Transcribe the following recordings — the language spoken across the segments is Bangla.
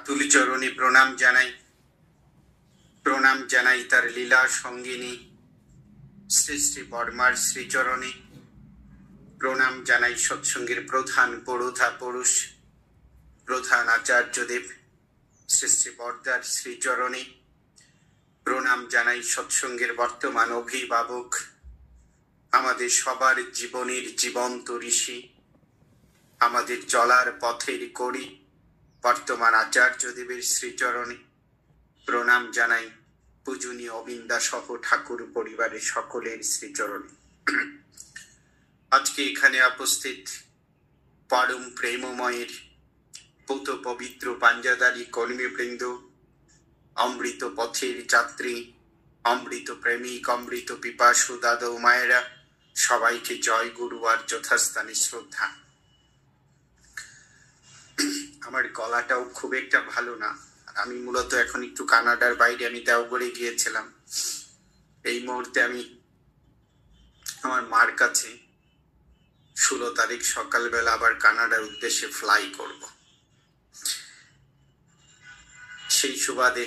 তুলি চরণে প্রণাম জানাই, প্রণাম জানাই তার লীলা সঙ্গিনী শ্রী শ্রী বর্মার শ্রীচরণে। প্রণাম জানাই সৎসঙ্গের প্রধান পুরোধা পুরুষ প্রধান আচার্যদেব শ্রী শ্রী বর্দার শ্রীচরণে। প্রণাম জানাই সৎসঙ্গের বর্তমান অভিভাবক, আমাদের সবার জীবনের জীবন্ত ঋষি, আমাদের চলার পথের কড়ি বর্তমান আচার্যদেবের শ্রীচরণে। প্রণাম জানাই পূজনীয় অবিন্দা সহ ঠাকুর পরিবারের সকলের শ্রীচরণে। আজকে এখানে উপস্থিত পরম প্রেমময়ের পূত পবিত্র পাঞ্জাদারি কর্মীবৃন্দ, অমৃত পথের যাত্রী, অমৃত প্রেমিক, অমৃত পিপাসু দাদা ও মায়েরা, সবাইকে জয় গুরু আর যথাস্থানে শ্রদ্ধা। আমার গলাটাও খুব একটা ভালো না, আমি মূলত এখন একটু কানাডার বাইরে, আমি দেওঘরে গিয়েছিলাম। এই মুহূর্তে আমি আমার মার কাছে 16 তারিখ সকালবেলা আবার কানাডার উদ্দেশ্যে ফ্লাই করব। সেই সুবাদে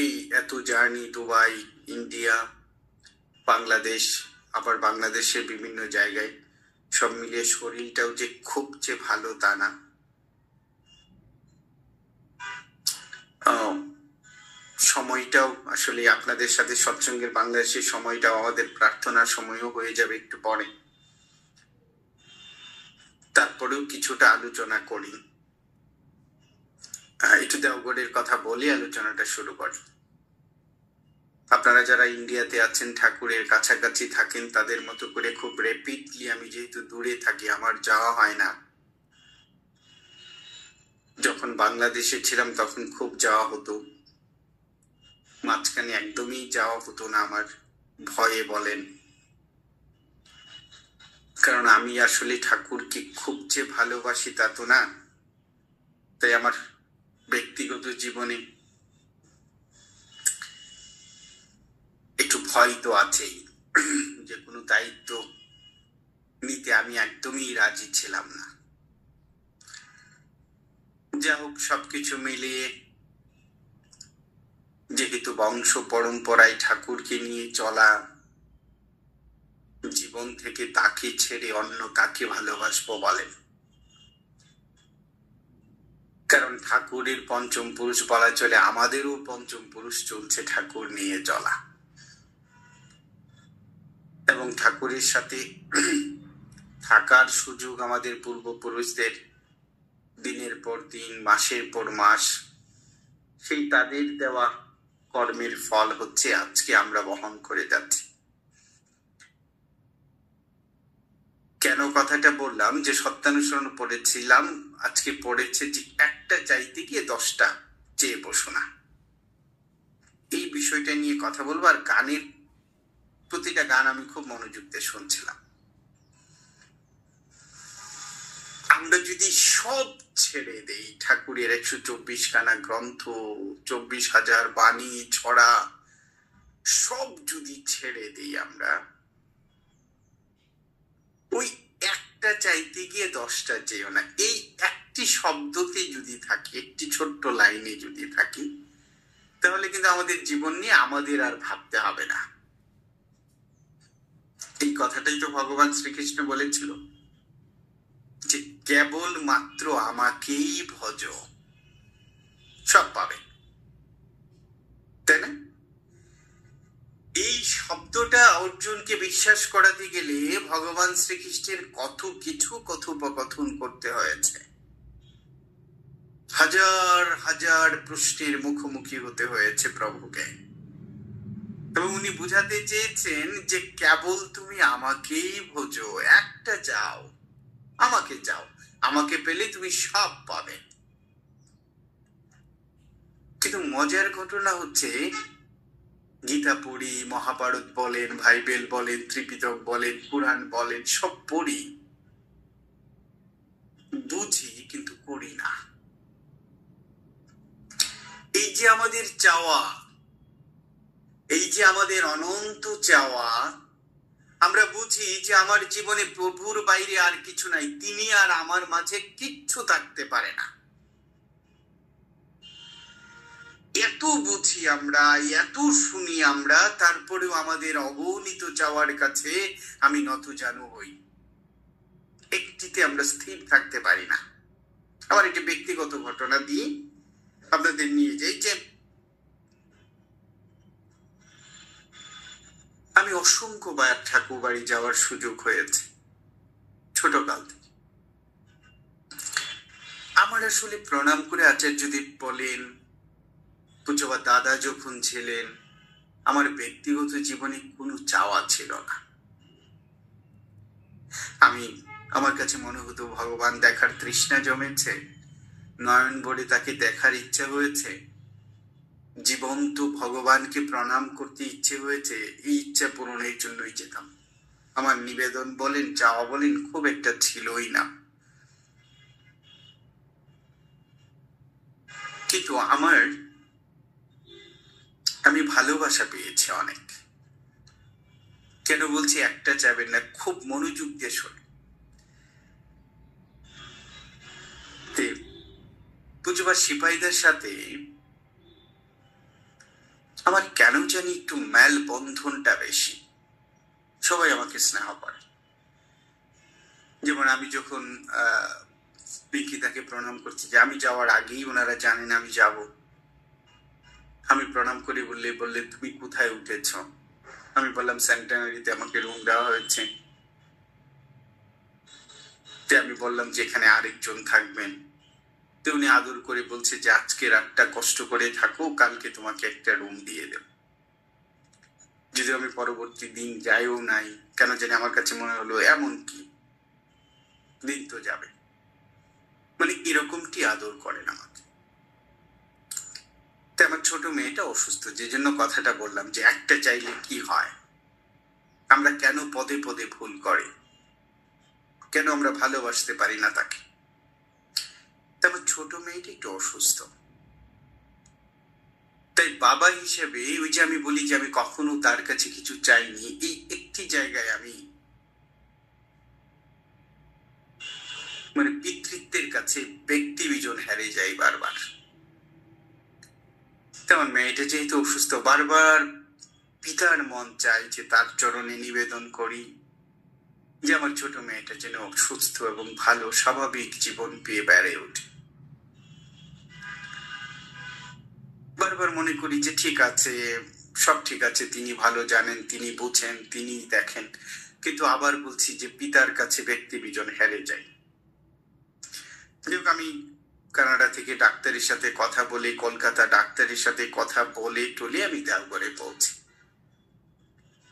এই এত জার্নি, দুবাই, ইন্ডিয়া, বাংলাদেশ, আবার বাংলাদেশের বিভিন্ন জায়গায়, সব মিলিয়ে শরীরটাও যে খুব যে ভালো তা না। সময়টাও আসলে আপনাদের সাথে সৎসঙ্গের বাংলাদেশের সময়টাও আমাদের প্রার্থনার সময়ও হয়ে যাবে একটু পরে। তারপরেও কিছুটা আলোচনা করি, একটু দেওঘরের কথা বলে আলোচনাটা শুরু করি। আপনারা যারা ইন্ডিয়াতে আছেন, ঠাকুরের কাছাকাছি থাকেন, তাদের মতো করে খুব র্যাপিডলি, আমি যেহেতু দূরে থাকি আমার যাওয়া হয় না। যখন বাংলাদেশে ছিলাম তখন খুব যাওয়া হতো, মাঝখানে একদমই যাওয়া হতো না আমার, ভয়ে বলেন। কারণ আমি আসলে ঠাকুরকে খুব যে ভালোবাসি তা তো না, তাই আমার ব্যক্তিগত জীবনে একটু ভয় তো আছেই। যে কোনো দায়িত্ব নিতে আমি একদমই রাজি ছিলাম না। যা হোক, সবকিছু মিলিয়ে যেহেতু বংশ পরম্পরায় ঠাকুরকে নিয়ে চলা, জীবন থেকে তাকে ছেড়ে অন্য কাকে ভালোবাসবো বলেন? কারণ ঠাকুরের পঞ্চম পুরুষ বলা চলে, আমাদেরও পঞ্চম পুরুষ চলছে ঠাকুর নিয়ে চলা। এবং ঠাকুরের সাথে থাকার সুযোগ আমাদের পূর্বপুরুষদের দিনের পর দিন, মাসের পর মাস, সেই তাদের দেওয়া কর্মের ফল হচ্ছে আজকে আমরা বহন করে যাচ্ছি। কেন কথাটা বললাম, যে সত্যানুসরণ পড়েছিলাম, আজকে পড়েছে যে একটা চাইতে গিয়ে 10টা চেয়ে বসো না। এই বিষয়টা নিয়ে কথা বলবো। আর গানের, প্রতিটা গান আমি খুব মনোযোগ দিয়ে শুনছিলাম। আমরা যদি সব ছেড়ে দেই, ঠাকুরের 124 খানা গ্রন্থ, 24,000 বাণী ছড়া, সব যদি ছেড়ে দেই আমরা, ওই একটা চাইতে গিয়ে 10টা চেয়েও না, এই একটি শব্দতে যদি থাকি, একটি ছোট্ট লাইনে যদি থাকি, তাহলে কিন্তু আমাদের জীবন নিয়ে আমাদের আর ভাবতে হবে না। এই কথাটাই তো ভগবান শ্রীকৃষ্ণ বলেছিল যে কেবল মাত্র আমাকেই ভজ, সব পাবে, তাই না? এই শব্দটা অর্জুনকে বিশ্বাস করাতে গেলে ভগবান শ্রীকৃষ্ণের কত কিছু কথোপকথন করতে হয়েছে, হাজার হাজার প্রশ্নের মুখোমুখি হতে হয়েছে প্রভুকে। এবং উনি বুঝাতে চেয়েছেন যে কেবল তুমি আমাকেই ভোজো, একটা যাও, আমাকে যাও, আমাকে পেলে তুমি সব পাবে। কিন্তু মজার ঘটনা হচ্ছে, গীতা পড়ি, মহাভারত বলেন, বাইবেল বলেন, ত্রিপিটক বলেন, পুরাণ বলেন, সব পড়ি, বুঝি, কিন্তু করি না। এই যে আমাদের চাওয়া, এই যে আমাদের অনন্ত চাওয়া, আমরা বুঝি যে আমার জীবনে প্রভুর বাইরে আর কিছু নাই, তিনি আর আমার মাঝে কিচ্ছু থাকতে পারে না। এত বুঝি আমরা, এত শুনি আমরা, তারপরেও আমাদের অগণিত চাওয়ার কাছে আমি নত জানু হই, একটিতে আমরা স্থির থাকতে পারি না। আবার একটি ব্যক্তিগত ঘটনা দিয়ে আপনাদের নিয়ে যাই যে আমি অসংখ্যবার ঠাকুর বাড়ি যাওয়ার সুযোগ হয়েছে ছোটকাল থেকে। আমার আসলে প্রণাম করে আচার্যদেব বলেন, পূজ্যবা দাদা যখন ছিলেন, আমার ব্যক্তিগত জীবনে কোনো চাওয়া ছিল না। আমার কাছে মনে হতো ভগবান দেখার তৃষ্ণা জমেছে, নয়ন ভরে তাকে দেখার ইচ্ছা হয়েছে, জীবন্ত ভগবানকে প্রণাম করতে ইচ্ছে হয়েছে, এই ইচ্ছা পূরণের জন্যই যেতাম। আমার নিবেদন বলেন, চাওয়া বলেন, খুব একটা ছিলই না। কিন্তু আমি ভালোবাসা পেয়েছি অনেক। কেন বলছি একটা যাবেন না, খুব মনোযোগ দিয়ে শোনেন। পূজ্যপাদ সিপাহীদের সাথে আমার কেন জানি একটু মেল বন্ধনটা বেশি। সবাই আমাকে স্নেহ করে। যেমন আমি যখন বিকিতাকে প্রণাম করছি, যে আমি যাওয়ার আগেই ওনারা জানেন আমি যাব। আমি প্রণাম করে বললে তুমি কোথায় উঠেছ? আমি বললাম সেন্টেনারিতে আমাকে রুম দেওয়া হয়েছে। আমি বললাম যে এখানে আরেকজন থাকবেন। তো উনি আদর করে বলছে যে আজকে রাতটা কষ্ট করে থাকো, কালকে তোমাকে একটা রুম দিয়ে দেব। যদি আমি পরবর্তী দিন যাইও নাই, কেন জানি আমার কাছে মনে হলো এমন কি দিন তো যাবে, মানে এরকমটি আদর করেন আমাকে। তাই আমার ছোট মেয়েটা অসুস্থ, যে জন্য কথাটা বললাম যে একটা চাইলে কি হয়, আমরা কেন পদে পদে ভুল করে, কেন আমরা ভালোবাসতে পারি না তাকে। আমার ছোট মেয়েটা একটু অসুস্থ। তাই বাবা হিসেবে ওই যে আমি বলি যে আমি কখনো তার কাছে কিছু চাইনি, এই একটি জায়গায় আমি মানে পিতৃত্বের কাছে ব্যক্তি বিজন হারিয়ে যাই বারবার। তেমন মেয়েটা যেহেতু অসুস্থ, বারবার পিতার মন চায় যে তার চরণে নিবেদন করি যে আমার ছোট মেয়েটা যেন সুস্থ এবং ভালো স্বাভাবিক জীবন পেয়ে বেড়ে ওঠে। বারবার মনে করি যে ঠিক আছে, সব ঠিক আছে, তিনি ভালো জানেন, তিনি বুঝেন, তিনি দেখেন। কিন্তু আবার বলছি যে পিতার কাছে ব্যক্তি বিজন হেরে যাই। আমি কানাডা থেকে ডাক্তারের সাথে কথা বলে, কলকাতা ডাক্তারের সাথে কথা বলে টলে আমি দেওঘরে পৌঁছি।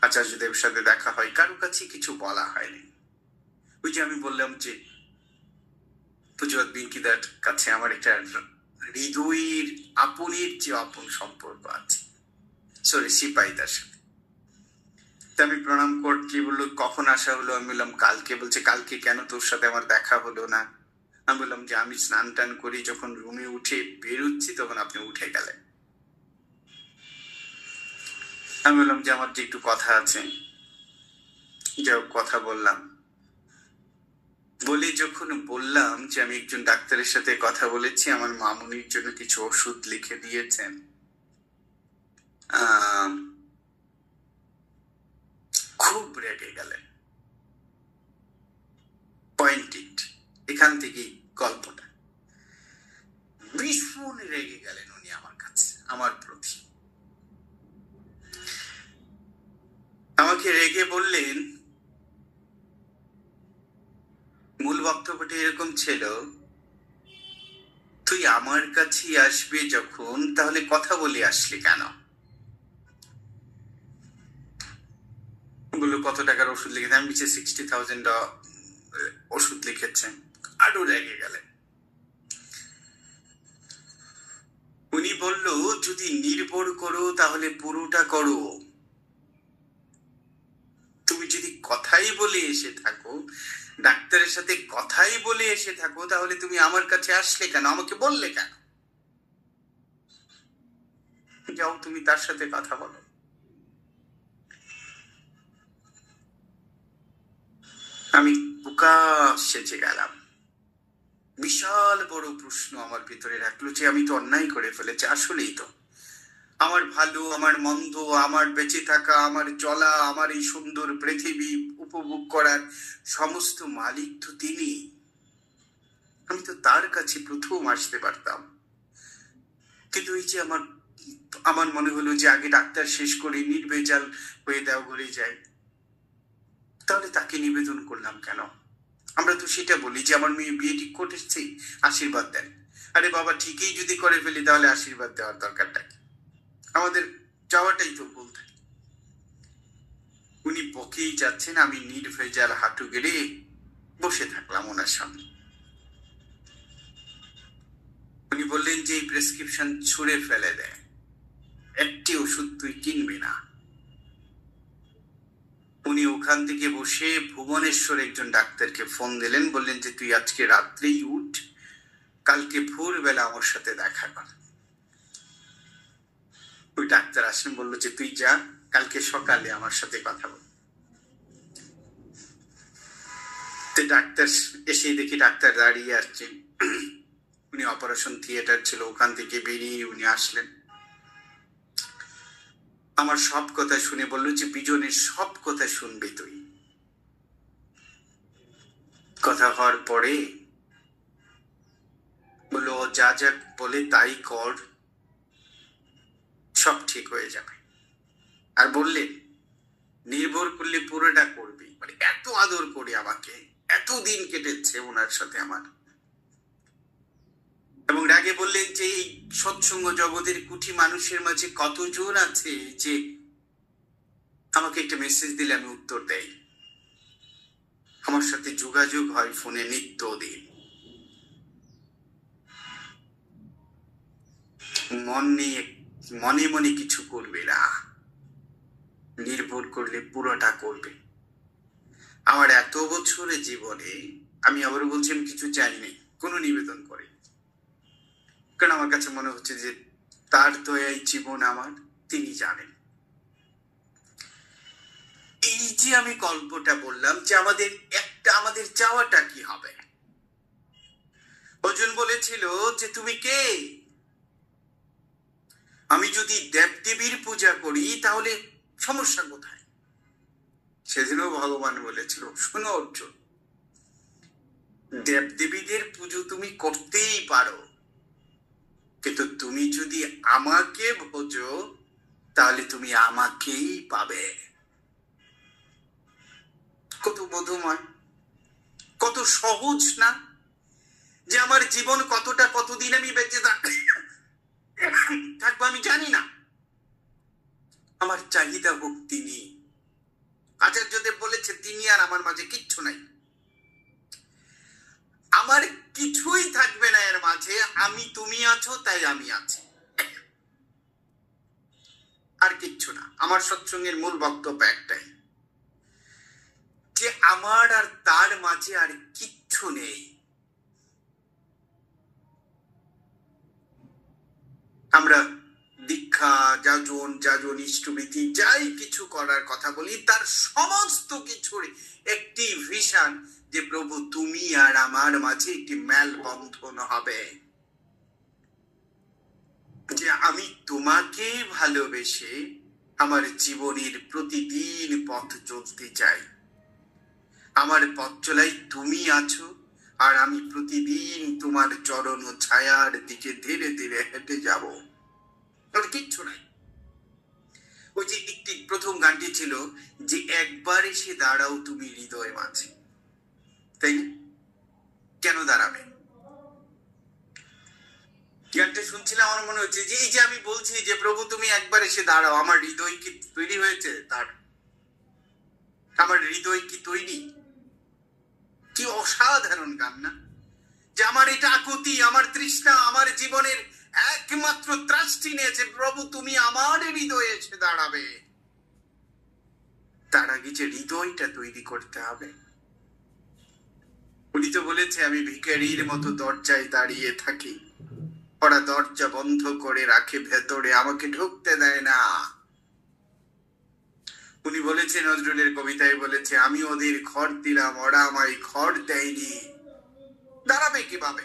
আচার্যদেবের সাথে দেখা হয়, কারো কাছে কিছু বলা হয়নি। ওই যে আমি বললাম যে পূজ্যপাদ বিঙ্কিদার কাছে আমার একটা হৃদয়ের আপনের যে আপন সম্পর্ক আছে, সিপাহীদার সাথে। আমি প্রণাম করছি, বললো কখন আসা হলো? আমি বললাম কালকে। বলছে কালকে কেন, তোর সাথে আমার দেখা হলো না? আমি বললাম যে আমি স্নান টান করি, যখন রুমে উঠে বেরোচ্ছি তখন আপনি উঠে গেলেন। আমি বললাম যে আমার যে একটু কথা আছে, যাই কথা বললাম। বলে যখন বললাম যে আমি একজন ডাক্তারের সাথে কথা বলেছি, আমার মামুনির জন্য কিছু ওষুধ লিখে দিয়েছেন, খুব রেগে গেলেন। পয়েন্টেড, এখান থেকেই গল্পটা। ভীষণ রেগে গেলেন উনি আমার কাছে, আমার প্রতি। আমাকে রেগে বললেন, মূল বক্তব্যটা এরকম ছিল, তুই আমার কাছে আসবে যখন, তাহলে কথা বলে আসলি কেন? বললো কত টাকার ওষুধ লিখেছে? আমি বলছি 60,000 ওষুধ লিখেছেন। আরো রেগে গেলেন। উনি বলল যদি নির্ভর করো তাহলে পুরোটা করো। তুমি যদি কথাই বলে এসে থাকো, ডাক্তারের সাথে কথাই বলে এসে থাকো, তাহলে তুমি আমার কাছে আসলে কেন, আমাকে বললে কেন? যাও তুমি তার সাথে কথা বলো। আমি বুকা সেজে গেলাম। বিশাল বড় প্রশ্ন আমার ভিতরে রাখলো যে আমি তো অন্যায় করে ফেলেছি। আসলেই তো আমার ভালো, আমার মন্দ, আমার বেঁচে থাকা, আমার চলা, আমার এই সুন্দর পৃথিবী উপভোগ করার সমস্ত মালিক তো তিনি। আমি তো তার কাছে প্রথম আসতে পারতাম, কিন্তু এই যে আমার মনে হলো যে আগে ডাক্তার শেষ করে নির্ভেজাল হয়ে দেওয়া ঘুরে যায়, তাহলে তাকে নিবেদন করলাম কেন? আমরা তো সেটা বলি যে আমার মেয়ে বিয়ে ঠিক করেছে, আশীর্বাদ দেন। আরে বাবা, ঠিকই যদি করে ফেলি তাহলে আশীর্বাদ দেওয়ার দরকারটা কি? আমাদের যাওয়াটাই তো ভুল থাকে। উনি বকেই যাচ্ছেন, আমি নির্ভেজাল হাঁটু গেড়ে বসে থাকলাম ওনার সামনে। উনি বললেন যে এই প্রেসক্রিপশন ছুঁড়ে ফেলে দেয়, একটি ওষুধ তুই কিনবি না। উনি ওখান থেকে বসে ভুবনেশ্বর একজন ডাক্তারকে ফোন দিলেন, বললেন যে তুই আজকে রাত্রেই উঠ, কালকে ভোরবেলা আমার সাথে দেখা কর। ওই ডাক্তার আসলেন, বললো যে তুই যা, কালকে সকালে আমার সাথে কথা বল। ডাক্তার এসে দেখি ডাক্তার দাঁড়িয়ে আসছেন। উনি অপারেশন থিয়েটার ছিল, ওখান থেকে বেরিয়ে উনি আসলেন। আমার সব কথা শুনে বললো যে বিজনের সব কথা শুনবি তুই। কথা হওয়ার পরে বললো যা যা বলে তাই কর, সব ঠিক হয়ে যাবে। আর বললেন নির্ভর করলে পুরোটা করবি। মানে এত আদর করে আমাকে, এতদিন কেটেছে ওনার সাথে আমার। এবং রাগে বললেন যে এই সৎসঙ্গ জগতের কুঠি মানুষের মাঝে কতজন আছে যে আমাকে একটা মেসেজ দিলে আমি উত্তর দেই, আমার সাথে যোগাযোগ হয় ফোনে নিত্যদিন। মনে মনে কিছু করবে না, নির্ভর করলে পুরোটা করবে। আমার এত বছরের জীবনে আমি আবার বলছি আমি কিছু চাইনি, কোনো নিবেদন করি, কারণ আমার কাছে মনে হচ্ছে যে তার দয়াই জীবন আমার, তিনি জানেন। এই যে আমি গল্পটা বললাম যে আমাদের চাওয়াটা কি হবে। অর্জুন বলেছিল যে তুমি কে? আমি যদি দেবদেবীর পূজা করি তাহলে সমস্যা কোথায়? সেদিনও ভগবান বলেছিল, শোনো অর্জুন, দেবদেবীদের পুজো তুমি করতেই পারো, কিন্তু তুমি যদি আমাকে ভোজো তাহলে তুমি আমাকেই পাবে। কত মধুময়, কত সহজ না? যে আমার জীবন কতদিন আমি বেঁচে থাকবো আমি জানি না, আমার চাহিদা হোক তিনি। আচার্যদেব বলেছে তিনি আর আমার মাঝে কিচ্ছু নাই, আমার কিছুই থাকবে না এর মাঝে, আমি তুমি আছো তাই আমি আছি, আর কিচ্ছু না। আমার সৎসঙ্গের মূল বক্তব্য একটাই, যে আমার আর তার মাঝে আর কিচ্ছু নেই। আমরা দীক্ষা, যাজন, ইষ্টভীতি যাই কিছু করার কথা বলি, তার সমস্ত কিছুর একটি ভিশন যে প্রভু তুমি আর আমার মাঝে একটি মেলবন্ধন হবে, যে আমি তোমাকে ভালোবেসে আমার জীবনের প্রতিদিন পথ চলতে চাই। আমার পথ চলাই তুমি আছো, আর আমি প্রতিদিন তোমার চরণ ও ছায়ার দিকে ধীরে ধীরে হেঁটে যাব, আর কিচ্ছু নাই। ওই যে একটি প্রথম গানটি ছিল যে একবার এসে দাঁড়াও তুমি হৃদয় মাঝে, তাই না? কেন দাঁড়াবে? গানটা শুনছিলাম, আমার মনে হচ্ছে যে এই যে আমি বলছি যে প্রভু তুমি একবার এসে দাঁড়াও, আমার হৃদয় কি তৈরি হয়েছে? আমার হৃদয় কি তৈরি? কি অসাধারণ গান না? যে আমার এটা আকুতি, আমার তৃষ্ণা, আমার জীবনের একমাত্র ত্রাষ্টি নিয়েছে প্রভু তুমি আমার হৃদয়ে এসে দাঁড়াবে। তার আগে যে হৃদয়টা তৈরি করতে হবে। উনি তো বলেছে আমি ভিখারির মতো দরজায় দাঁড়িয়ে থাকি, ওরা দরজা বন্ধ করে রাখে ভেতরে, আমাকে ঢুকতে দেয় না। উনি বলেছে, নজরুলের কবিতায় বলেছে, আমি ওদের ঘর দিলাম ওরা আমায় ঘর দেয়নি। দাঁড়াবে কিভাবে?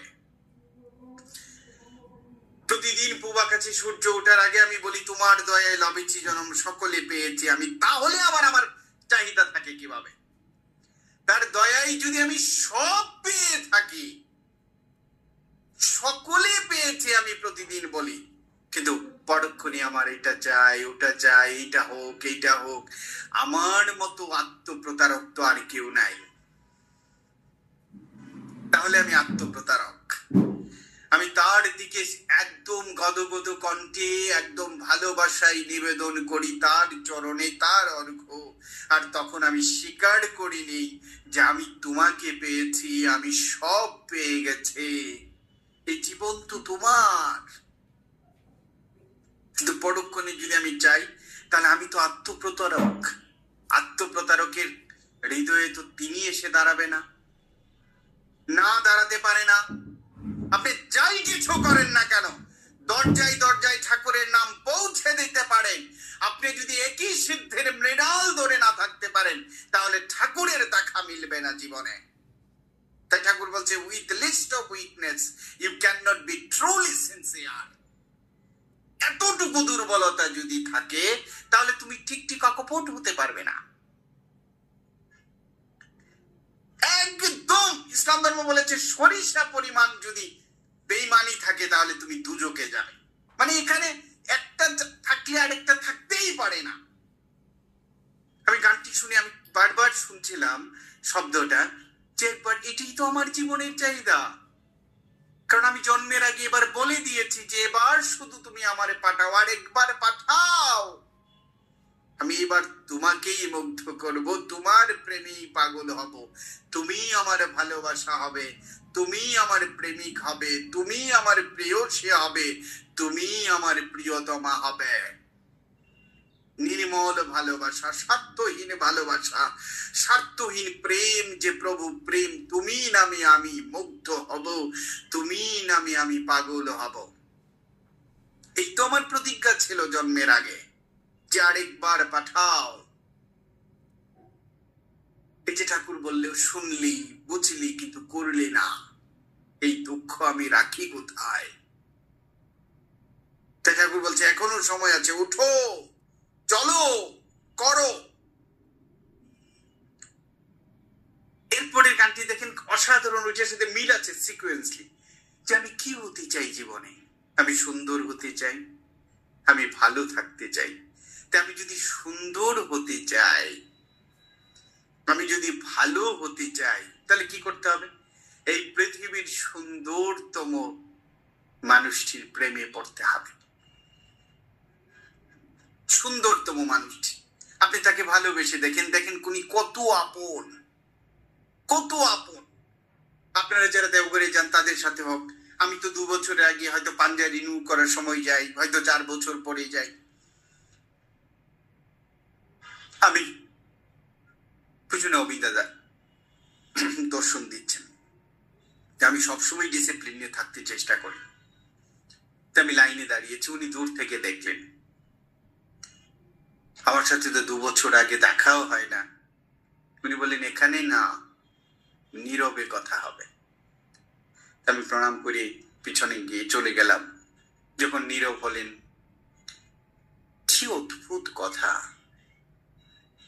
প্রতিদিন পূব আকাশে সূর্য ওঠার আগে আমি বলি তোমার দয়ায় লবেছি জনম সকলে পেয়েছি আমি, তাহলে আবার আমার চাহিদা থাকে কিভাবে? তার দয়ায় যদি আমি সব পেয়ে থাকি, সকলে পেয়েছে আমি প্রতিদিন বলি, কিন্তু পরক্ষণে আমার এটা চাই, ওটা চাই, এইটা হোক, এইটা হোক। আমার মতো আত্মপ্রতারক তো আর কেউ নাই। তাহলে আমি আত্মপ্রতারক। আমি তার দিকে একদম গদগদ কণ্ঠে একদম ভালোবাসায় নিবেদন করি তার চরণে, তার অর্ঘ্য। আর তখন আমি স্বীকার করিনি যে আমি তোমাকে পেয়েছি, আমি সব পেয়ে গেছি, এই জীবন তো তোমার। কিন্তু পরক্ষণে যদি আমি চাই, তাহলে আমি তো আত্মপ্রতারক। আত্মপ্রতারকের হৃদয়ে তো তিনি এসে দাঁড়াবে না, না দাঁড়াতে পারে না। আপনি যাই কিছু করেন না কেন, দরজায় দরজায় ঠাকুরের নাম পৌঁছে দিতে পারেন, আপনি যদি একই সিদ্ধের মৃণাল ধরে না থাকতে পারেন, তাহলে ঠাকুরের দেখা মিলবে না জীবনে। তাই ঠাকুর বলছে, with least of weakness you can not be truly sincere. এতটুকু দুর্বলতা যদি থাকে, তাহলে তুমি ঠিক ঠিক অকপট হতে পারবে না। একদম ইসলাম ধর্ম বলেছে, সরিষা পরিমাণ যদি বেঈমানি থাকে, তাহলে তুমি দুজকে যাবে। মানে এখানে একটা থাকলে আরেকটা থাকতেই পারে না। আমি গানটি শুনে আমি বারবার শুনছিলাম শব্দটা, যে এটাই তো আমার জীবনের চাহিদা। কারণ আমি জন্মের আগে এবার বলে দিয়েছি যে এবার শুধু তুমি আমারে পাঠাও, আর একবার পাঠাও, আমি এবার তোমাকেই মুগ্ধ করব, তোমার প্রেমেই পাগল হব, তুমি আমার ভালোবাসা হবে, তুমি আমার প্রেমিক হবে, তুমি আমার প্রেয়সী হবে, তুমি আমার প্রিয়তমা হবে। নির্মল ভালোবাসা, স্বার্থহীন ভালোবাসা, স্বার্থহীন প্রেম, যে প্রভু প্রেম, তুমি নামে আমি মুগ্ধ হব, তুমি নামে আমি পাগল হব। এই তো আমার প্রতিজ্ঞা ছিল জন্মের আগে, যে আরেকবার পাঠাও। এই যে ঠাকুর বললেও শুনলি, বুঝলি, কিন্তু করলি না, এই দুঃখ আমি রাখি কোথায়? তাই ঠাকুর বলছে এখনো সময় আছে, উঠো, চলো, করো। এরপরের গানটি দেখেন, অসাধারণ, ওইটার সাথে মিল আছে সিকুয়েন্সলি, যে আমি কি হতে চাই জীবনে। আমি সুন্দর হতে চাই, আমি ভালো থাকতে চাই। তাই আমি যদি সুন্দর হতে চাই, আমি যদি ভালো হতে চাই, তাহলে কি করতে হবে? এই পৃথিবীর সুন্দরতম মানুষটির প্রেমে পড়তে হবে। সুন্দরতম মানুষটি, আপনি তাকে ভালোবেসে দেখেন, দেখেন উনি কত আপন, কত আপন। আপনারা যারা দেওঘরে যান তাদের সাথে হোক, আমি তো 2 বছর আগে হয়তো পাঞ্জা রিনিউ করার সময় যাই, হয়তো 4 বছর পরে যাই। আমি বুঝুন অবিন দাদা দর্শন দিচ্ছেন, আমি সবসময় ডিসিপ্লিনে থাকতে চেষ্টা করি। আমি লাইনে দাঁড়িয়েছি, উনি দূর থেকে দেখলেন, আমার সাথে তো 2 বছর আগে দেখাও হয় না। উনি বললেন এখানে না, নীরবে কথা হবে। আমি প্রণাম করে পিছনে গিয়ে চলে গেলাম। যখন নীরব হলেন, কি অদ্ভুত কথা,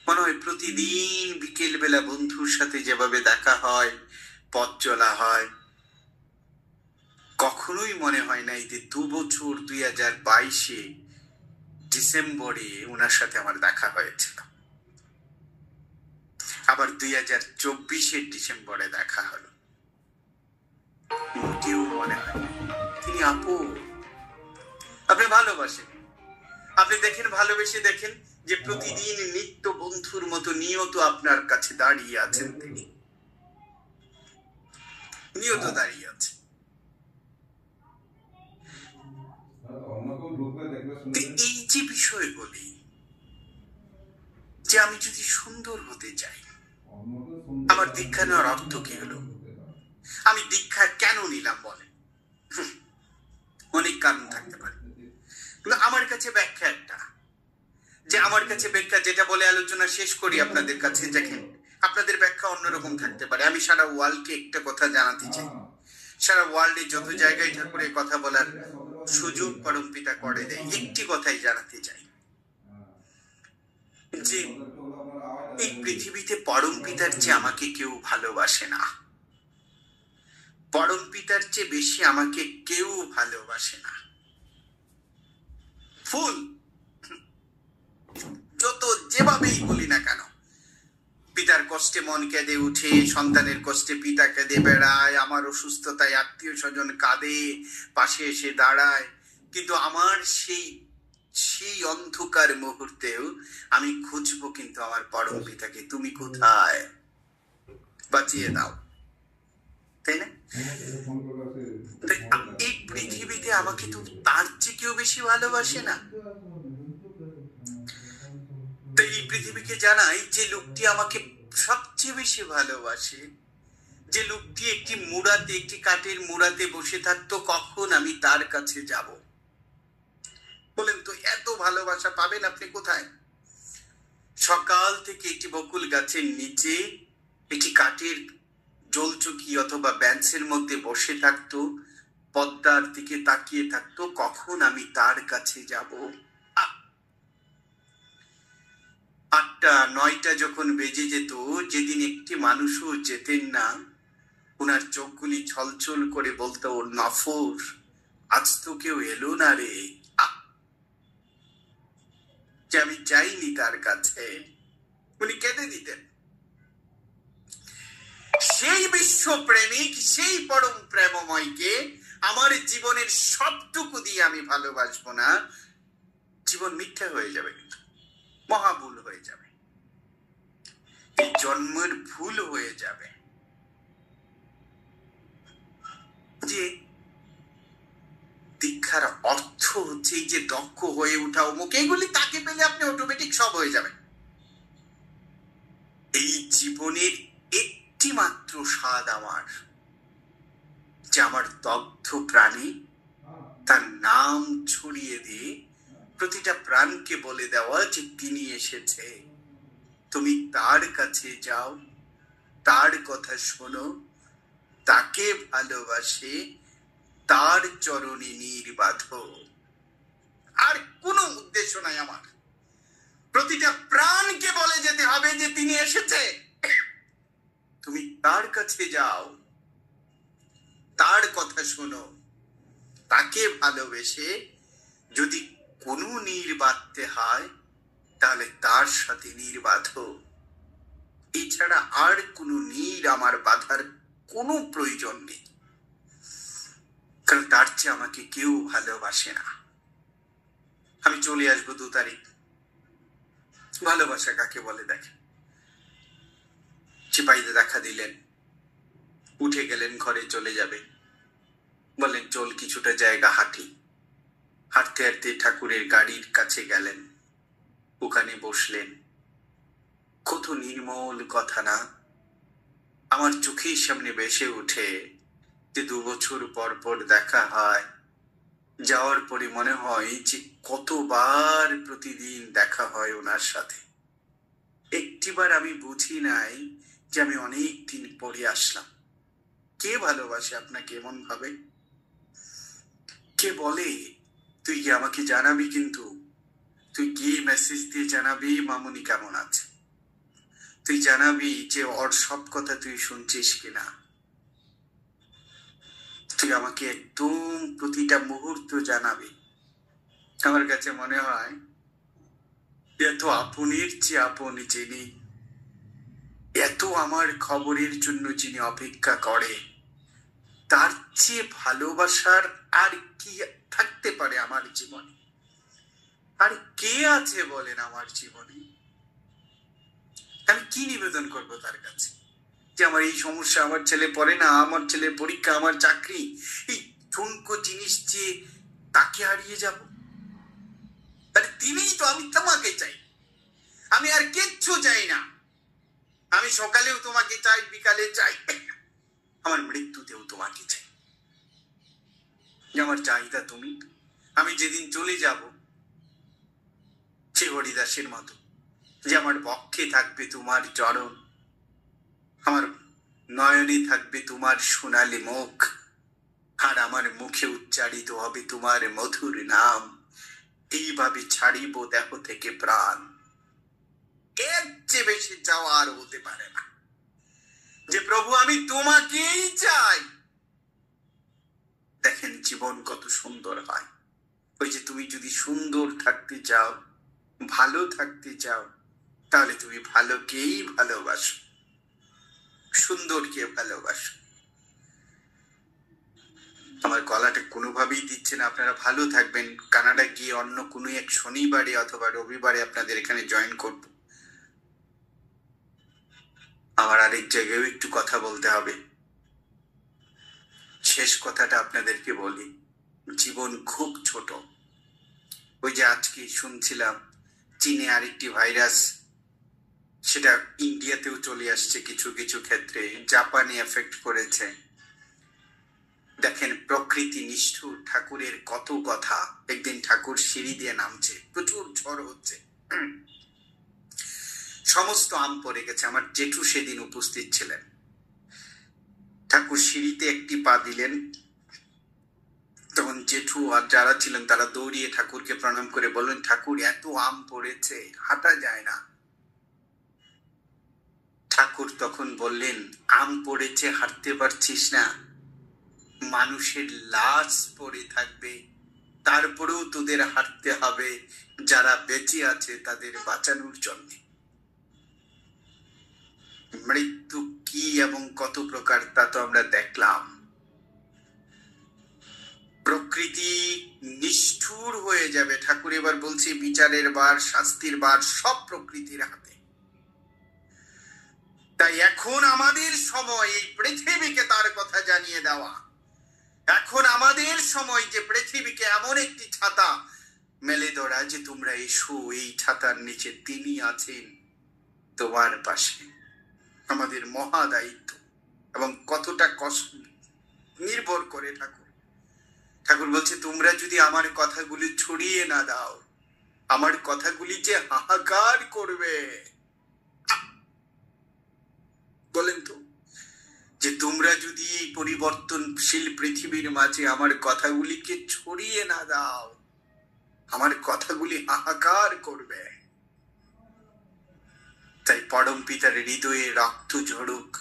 মনে হয় প্রতিদিন বিকেল বেলা বন্ধুর সাথে যেভাবে দেখা হয়, পথ চলা হয়, কখনোই মনে হয় নাই যে 2 বছর 2022 ডিসেম্বরে ওনার সাথে আমার দেখা হয়েছিল, আবার 2024 ডিসেম্বরে দেখা হলো। মোটেও মনে হয় তিনি আপন। আপনি ভালোবাসেন, আপনি দেখেন, ভালোবেসে দেখেন যে প্রতিদিন নিত্য বন্ধুর মতো নিয়ত আপনার কাছে দাঁড়িয়ে আছেন, তিনি নিয়ত দাঁড়িয়ে আছেন। এই যে বিষয়গুলি, যে আমি যদি সুন্দর হতে চাই, আমার দীক্ষা নেওয়ার অর্থ কি হলো? আমি দীক্ষা কেন নিলাম বলে? অনেক কারণ থাকতে পারে, কিন্তু আমার কাছে ব্যাখ্যা একটা, যে আমার কাছে ব্যাখ্যা যেটা বলে আলোচনা শেষ করি আপনাদের কাছে। দেখেন, আপনাদের ব্যাখ্যা অন্যরকম থাকতে পারে। আমি সারা ওয়ার্ল্ডকে একটা কথা জানাতে চাই, সারা ওয়ার্ল্ডে যত জায়গায় ঠাকুরের কথা বলার সুযোগ পরমপিতা করে দেয়। একটি কথাই জানাতে চাই যে এই পৃথিবীতে পরমপিতার চেয়ে আমাকে কেউ ভালোবাসে না, পরমপিতার চেয়ে বেশি আমাকে কেউ ভালোবাসে না। ফুল যত যেভাবেই বলি না কেন, পিতার কষ্টে মন কেঁদে উঠে, সন্তানের কষ্টে পিতা কেঁদে বেড়ায়, আমার অসুস্থতায় আত্মীয় স্বজন কাঁদে, পাশে এসে দাঁড়ায়, কিন্তু আমার সেই অন্ধকার মুহূর্তেও আমি খুঁজবো কিন্তু আমার পরম পিতাকে, তুমি কোথায়, বাঁচিয়ে দাও, তাই না? এই পৃথিবীতে আমাকে তো তার চেয়ে কেউ বেশি ভালোবাসে না। তো এই পৃথিবীকে জানাই যে লোকটি আমাকে সবচেয়ে বেশি ভালোবাসে, যে লোকটি একটি কাঠের মুড়াতে বসে থাকতো, কখন আমি তার কাছে যাব? বলেন তো, এত ভালোবাসা পাবেন আপনি কোথায়? সকাল থেকে একটি বকুল গাছের নিচে একটি কাঠের জলচকি অথবা বেঞ্চের মধ্যে বসে থাকতো, পদ্মার দিকে তাকিয়ে থাকতো, কখন আমি তার কাছে যাব? 8টা 9টা যখন বেজে যেত, যেদিন একটি মানুষও যেতেন না, ওনার চোখগুলি ছলছল করে বলতো, নফর আজ তো কেউ এলো না রে, যে আমি যাইনি তার কাছে। উনি কেঁদে দিতেন। সেই বিশ্বপ্রেমিক, সেই পরম প্রেমময়কে আমার জীবনের সবটুকু দিয়ে আমি ভালোবাসবো না, জীবন মিথ্যা হয়ে যাবে, কিন্তু মহাভুল হয়ে যাবে, এই জন্মের ভুল হয়ে যাবে। যে দীক্ষার অর্থ হচ্ছে এই যে দক্ষ হয়ে ওঠা, অমুক, এইগুলি তাকে পেলে আপনি অটোমেটিক সব হয়ে যাবে। এই জীবনের একটি মাত্র স্বাদ আমার, যে আমার দগ্ধ প্রাণে তার নাম ছড়িয়ে দিয়ে প্রতিটা প্রাণকে বলে দেওয়া যে তিনি এসেছে, তুমি তার কাছে যাও, তার কথা শোনো, তাকে ভালোবাসে, তার চরণে নির্বাধ। আর কোনো উদ্দেশ্য নাই আমার। প্রতিটা প্রাণকে বলে যেতে হবে যে তিনি এসেছে, তুমি তার কাছে যাও, তার কথা শোনো, তাকে ভালোবেসে যদি কোনো নীড় বাঁধতে হয় তাহলে তার সাথে নীড় বাঁধো। এছাড়া আর কোনো নীড় আমার বাঁধার কোনো প্রয়োজন নেই, কারণ তার চেয়ে আমাকে কেউ ভালোবাসে না। আমি চলে আসবো 2 তারিখ। ভালোবাসা কাকে বলে দেখেন। চিপাইতে দেখা দিলেন, উঠে গেলেন, ঘরে চলে যাবে, বললেন চল কিছুটা জায়গা হাঁটি। হাঁটতে হাঁটতে ঠাকুরের গাড়ির কাছে গেলেন, ওখানে বসলেন। কত নির্মল কথা না! আমার চোখের সামনে ভেসে উঠে যে 2 বছর পর পর দেখা হয়, যাওয়ার পরে মনে হয় যে কতবার প্রতিদিন দেখা হয় ওনার সাথে। একটিবার আমি বুঝি নাই যে আমি অনেক দিন পরে আসলাম। কে ভালোবাসে আপনাকে এমন ভাবে? কে বলে তুই গিয়ে আমাকে জানাবি, কিন্তু তুই গিয়ে মেসেজ দিয়ে জানাবি মামুনি কেমন আছে, তুই জানাবি যে ওর সব কথা তুই শুনছিস কিনা, তুই আমাকে একদম প্রতিটা মুহূর্ত জানাবি। আমার কাছে মনে হয় এত আপনের চেয়ে আপন যিনি, এত আমার খবরের জন্য যিনি অপেক্ষা করে, তার চেয়ে ভালোবাসার আর কি থাকতে পারে আমার জীবনে? আর কে আছে বলেন আমার জীবনে? আমি কি নিবেদন করব তার কাছে? যে আমার এই সমস্যা, আমার ছেলে পড়ে না, আমার ছেলের পরীক্ষা, আমার চাকরি, এই ঠুনকো জিনিস চেয়ে তাকে হারিয়ে যাব? আরে তিনিই তো, আমি তোমাকে চাই, আমি আর কিচ্ছু চাই না। আমি সকালেও তোমাকে চাই, বিকালে চাই, আমার মৃত্যুতেও তোমাকে চাই। আমার চাহিদা তুমি। আমি যেদিন চলে যাব, সে হরিদাসের মতো, যে আমার বক্ষে থাকবে তোমার চরণ, আমার নয়নে থাকবে তোমার সোনালী মুখ, আর আমার মুখে উচ্চারিত হবে তোমার মধুর নাম। এইভাবে ছাড়িব দেহ থেকে প্রাণ। এর চেয়ে বেশি চাওয়া আর হতে পারে না, যে প্রভু আমি তোমাকেই চাই। দেখেন জীবন কত সুন্দর হয়। ওই যে তুমি যদি সুন্দর থাকতে চাও, ভালো থাকতে চাও, তাহলে তুমি ভালোকেই ভালোবাসো, সুন্দরকে ভালোবাসো। আমার গলাটা কোনোভাবেই দিচ্ছে না। আপনারা ভালো থাকবেন। কানাডা গিয়ে অন্য কোনো এক শনিবারে অথবা রবিবারে আপনাদের এখানে জয়েন করব। আমার আরেক জায়গায় একটু কথা বলতে হবে। শেষ কথাটা আপনাদেরকে বলি, জীবন খুব ছোট। ওই যে আজকে শুনছিলাম চীনে আরেকটি ভাইরাস, সেটা ইন্ডিয়াতেও চলে আসছে কিছু কিছু ক্ষেত্রে, জাপানে এফেক্ট করেছে। দেখেন প্রকৃতি নিষ্ঠুর। ঠাকুরের কত কথা। একদিন ঠাকুর সিঁড়ি দিয়ে নামছে, প্রচুর ঝড় হচ্ছে, সমস্ত আম পড়ে গেছে। আমার জেঠু সেদিন উপস্থিত ছিলেন। ঠাকুর সিঁড়িতে একটি পা দিলেন, তখন জেঠু আর যারা ছিলেন তারা দৌড়িয়ে ঠাকুরকে প্রণাম করে বললেন, ঠাকুর এত আম পড়েছে, হাঁটা যায় না। ঠাকুর তখন বললেন, আম পড়েছে, হাঁটতে পারছিস না? মানুষের লাশ পড়ে থাকবে, তারপরেও তোদের হাঁটতে হবে, যারা বেঁচে আছে তাদের বাঁচানোর জন্য। মৃত্যু কি এবং কত প্রকার তা তো আমরা দেখলাম। প্রকৃতি নিষ্ঠুর হয়ে যাবে। ঠাকুর এবার বলছি বিচারের বার, শাস্তির বার সব প্রকৃতির হাতে। তাই এখন আমাদের সময় এই পৃথিবীকে তার কথা জানিয়ে দেওয়া। এখন আমাদের সময় যে পৃথিবীকে এমন একটি ছাতা মেলে ধরা, যে তোমরা এসো, এই ছাতার নিচে তিনি আছেন তোমার পাশে। আমাদের মহা দায়িত্ব। এবং কতটা কষ্ট নির্ভর করে ঠাকুর বলছে, তোমরা যদি আমার কথাগুলি ছড়িয়ে না দাও, আমার কথাগুলি যে হাহাকার করবে। বলেন তো, যে তোমরা যদি এই পরিবর্তনশীল পৃথিবীর মাঝে আমার কথাগুলিকে ছড়িয়ে না দাও, আমার কথাগুলি হাহাকার করবে। তাই পরম পিতার হৃদয়ে রক্ত ঝরুক,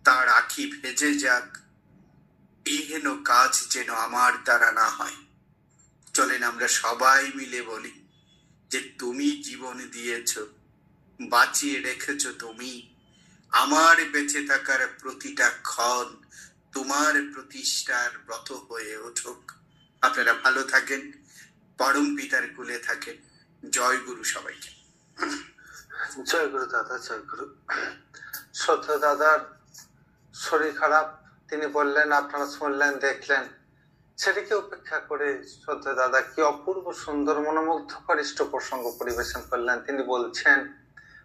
তার আখি ভেজে যাক, এহেন কাজ যেন আমার দ্বারা না হয়। চলেন আমরা সবাই মিলে বলি, যে তুমি জীবন দিয়েছ, বাঁচিয়ে রেখেছ তুমি। আমার বেঁচে থাকার প্রতিটা ক্ষণ তোমার প্রতিষ্ঠার ব্রত হয়ে উঠুক। আপনারা ভালো থাকেন, পরম পিতার কুলে থাকেন। জয় গুরু সবাইকে। জয় গুরু দাদা, জয় গুরু। শ্রদ্ধা দাদার শরীর খারাপ, তিনি বললেন, আপনারা শুনলেন, দেখলেন। সেটিকে উপেক্ষা করে শ্রদ্ধা দাদা কি অপূর্ব সুন্দর মনোমুগ্ধকর ইষ্ট প্রসঙ্গ পরিবেশন করলেন। তিনি বলছেন,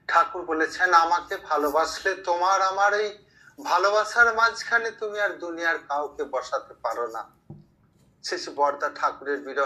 ঠাকুর বলেছেন, আমাকে ভালোবাসলে তোমার আমার এই ভালোবাসার মাঝখানে তুমি আর দুনিয়ার কাউকে বসাতে পারো না। শেষে বর্দা ঠাকুরের বিরহ